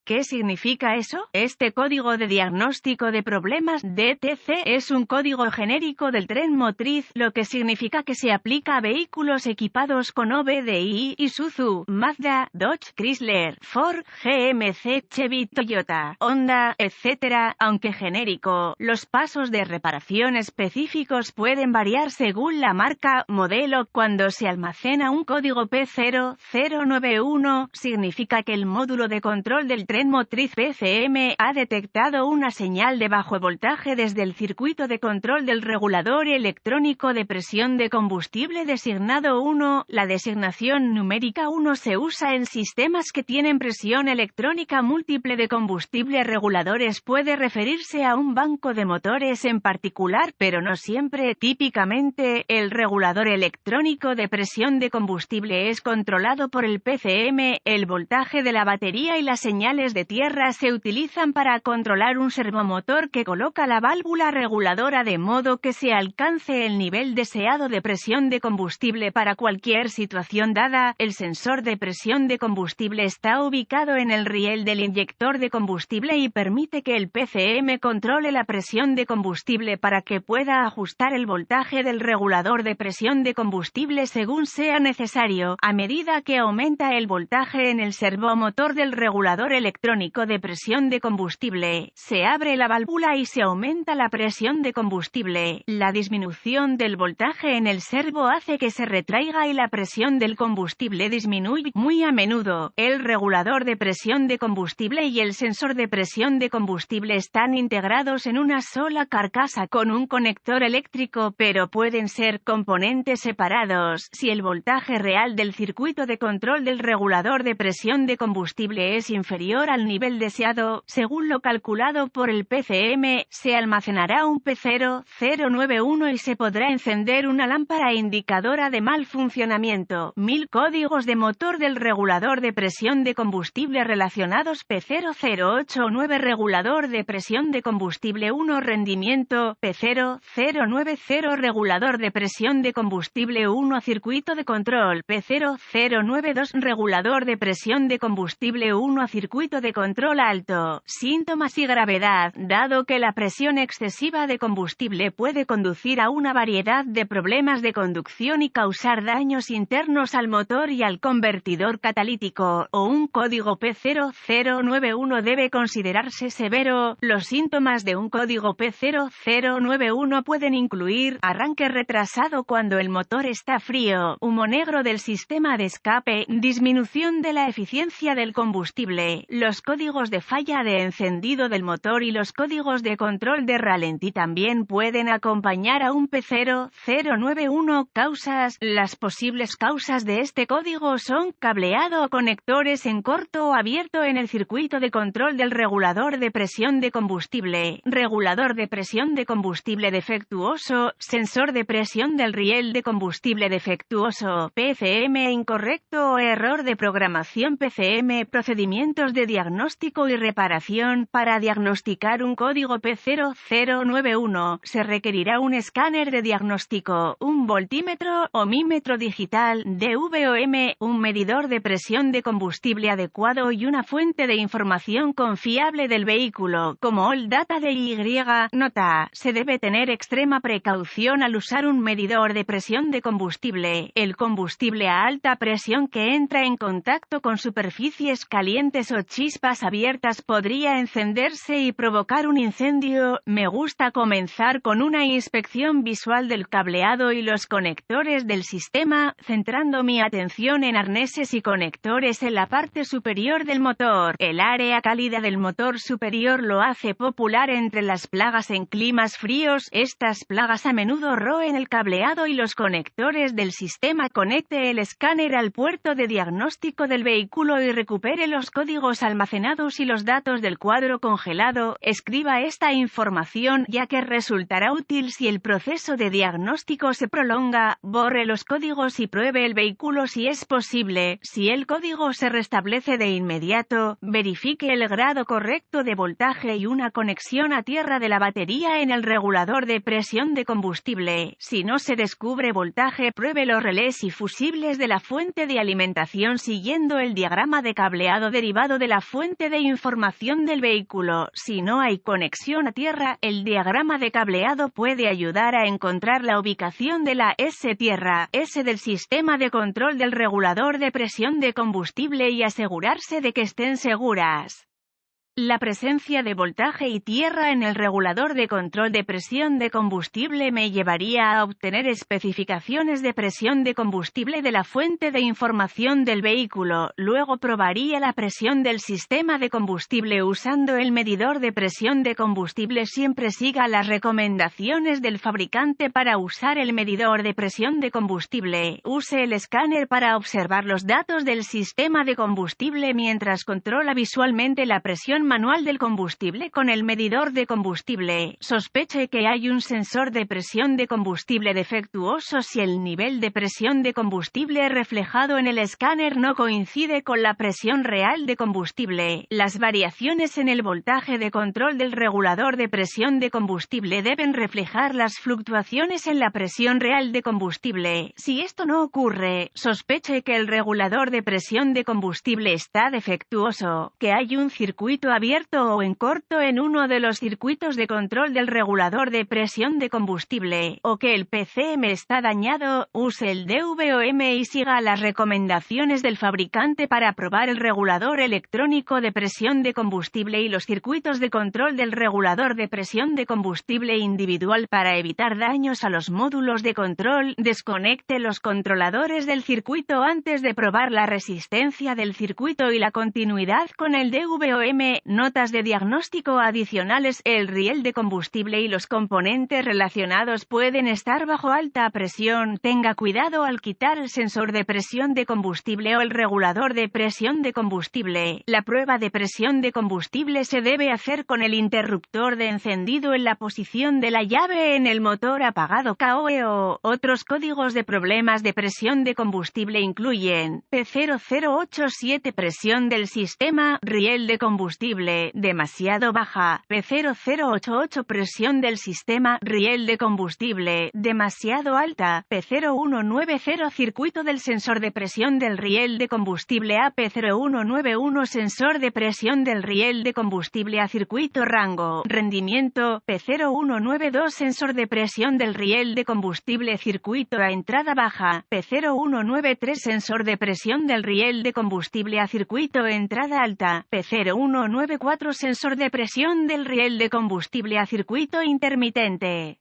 ¿Qué significa eso? Este código de diagnóstico de problemas DTC es un código genérico del tren motriz, lo que significa que se aplica a vehículos equipados con OBDI, Isuzu, Mazda, Dodge, Chrysler, Ford, GMC, Chevy, Toyota, Honda, etc. Aunque genérico, los pasos de reparación específicos pueden variar según la marca, modelo. Cuando se almacena un código P0091, significa que el módulo de control del tren motriz PCM ha detectado una señal de bajo voltaje desde el circuito de control del regulador electrónico de presión de combustible designado 1. La designación numérica 1 se usa en sistemas que tienen presión electrónica múltiple de combustible. Reguladores puede referirse a un banco de motores en particular, pero no siempre. Típicamente, el regulador electrónico de presión de combustible es controlado por el PCM. El voltaje de la batería y las señales de tierra se utilizan para controlar un servomotor que coloca la válvula reguladora de modo que se alcance el nivel deseado de presión de combustible para cualquier situación dada. El sensor de presión de combustible está ubicado en el riel del inyector de combustible y permite que el PCM controle la presión de combustible para que pueda ajustar el voltaje del regulador de presión de combustible según sea necesario. A medida que aumenta el voltaje en el servomotor del regulador electrónico de presión de combustible, se abre la válvula y se aumenta la presión de combustible. La disminución del voltaje en el servo hace que se retraiga y la presión del combustible disminuye. Muy a menudo, el regulador de presión de combustible y el sensor de presión de combustible están integrados en una sola carcasa con un conector eléctrico, pero pueden ser componentes separados. Si el voltaje real del circuito de control del regulador de presión de combustible es inferior al nivel deseado, según lo calculado por el PCM, se almacenará un P0091 y se podrá encender una lámpara indicadora de mal funcionamiento. 1000 códigos de motor del regulador de presión de combustible relacionados. P0089 regulador de presión de combustible 1 rendimiento. P0090 regulador de presión de combustible 1 circuito de control. P0092 regulador de presión de combustible 1 circuito de control alto. Síntomas y gravedad. Dado que la presión excesiva de combustible puede conducir a una variedad de problemas de conducción y causar daños internos al motor y al convertidor catalítico, o un código P0091 debe considerarse severo. Los síntomas de un código P0091 pueden incluir arranque retrasado cuando el motor está frío, humo negro del sistema de escape, disminución de la eficiencia del combustible, los códigos de falla de encendido del motor y los códigos de control de ralentí también pueden acompañar a un P0091. Causas. Las posibles causas de este código son cableado o conectores en corto o abierto en el circuito de control del regulador de presión de combustible, regulador de presión de combustible defectuoso, sensor de presión del riel de combustible defectuoso, PCM incorrecto o error de programación. PCM, procedimientos de diagnóstico y reparación. Para diagnosticar un código P0091, se requerirá un escáner de diagnóstico, un voltímetro, ohmímetro digital, DVOM, un medidor de presión de combustible adecuado y una fuente de información confiable del vehículo, como All Data DY. Nota: se debe tener extrema precaución al usar un medidor de presión de combustible. El combustible a alta presión que entra en contacto con superficies calientes o chispas abiertas podría encenderse y provocar un incendio. Me gusta comenzar con una inspección visual del cableado y los conectores del sistema, centrando mi atención en arneses y conectores en la parte superior del motor. El área cálida del motor superior lo hace popular entre las plagas en climas fríos. Estas plagas a menudo roen el cableado y los conectores del sistema. Conecte el escáner al puerto de diagnóstico del vehículo y recupere los códigos almacenados y los datos del cuadro congelado. Escriba esta información, ya que resultará útil si el proceso de diagnóstico se prolonga. Borre los códigos y pruebe el vehículo si es posible. Si el código se restablece de inmediato, verifique el grado correcto de voltaje y una conexión a tierra de la batería en el regulador de presión de combustible. Si no se descubre voltaje, pruebe los relés y fusibles de la fuente de alimentación siguiendo el diagrama de cableado derivado de la la fuente de información del vehículo. Si no hay conexión a tierra, el diagrama de cableado puede ayudar a encontrar la ubicación de la S-tierra, S del sistema de control del regulador de presión de combustible y asegurarse de que estén seguras. La presencia de voltaje y tierra en el regulador de control de presión de combustible me llevaría a obtener especificaciones de presión de combustible de la fuente de información del vehículo. Luego probaría la presión del sistema de combustible usando el medidor de presión de combustible. Siempre siga las recomendaciones del fabricante para usar el medidor de presión de combustible. Use el escáner para observar los datos del sistema de combustible mientras controla visualmente la presión manual del combustible con el medidor de combustible. Sospeche que hay un sensor de presión de combustible defectuoso si el nivel de presión de combustible reflejado en el escáner no coincide con la presión real de combustible. Las variaciones en el voltaje de control del regulador de presión de combustible deben reflejar las fluctuaciones en la presión real de combustible. Si esto no ocurre, sospeche que el regulador de presión de combustible está defectuoso, que hay un circuito abierto o en corto en uno de los circuitos de control del regulador de presión de combustible, o que el PCM está dañado. Use el DVOM y siga las recomendaciones del fabricante para probar el regulador electrónico de presión de combustible y los circuitos de control del regulador de presión de combustible individual para evitar daños a los módulos de control. Desconecte los controladores del circuito antes de probar la resistencia del circuito y la continuidad con el DVOM. Notas de diagnóstico adicionales: el riel de combustible y los componentes relacionados pueden estar bajo alta presión. Tenga cuidado al quitar el sensor de presión de combustible o el regulador de presión de combustible. La prueba de presión de combustible se debe hacer con el interruptor de encendido en la posición de la llave en el motor apagado. KOE. Otros códigos de problemas de presión de combustible incluyen P0087 presión del sistema, riel de combustible demasiado baja, P0088 presión del sistema, riel de combustible demasiado alta, P0190 circuito del sensor de presión del riel de combustible a P0191 sensor de presión del riel de combustible a circuito rango, rendimiento, P0192 sensor de presión del riel de combustible circuito a entrada baja, P0193 sensor de presión del riel de combustible a circuito entrada alta, P0194 sensor de presión del riel de combustible a circuito intermitente.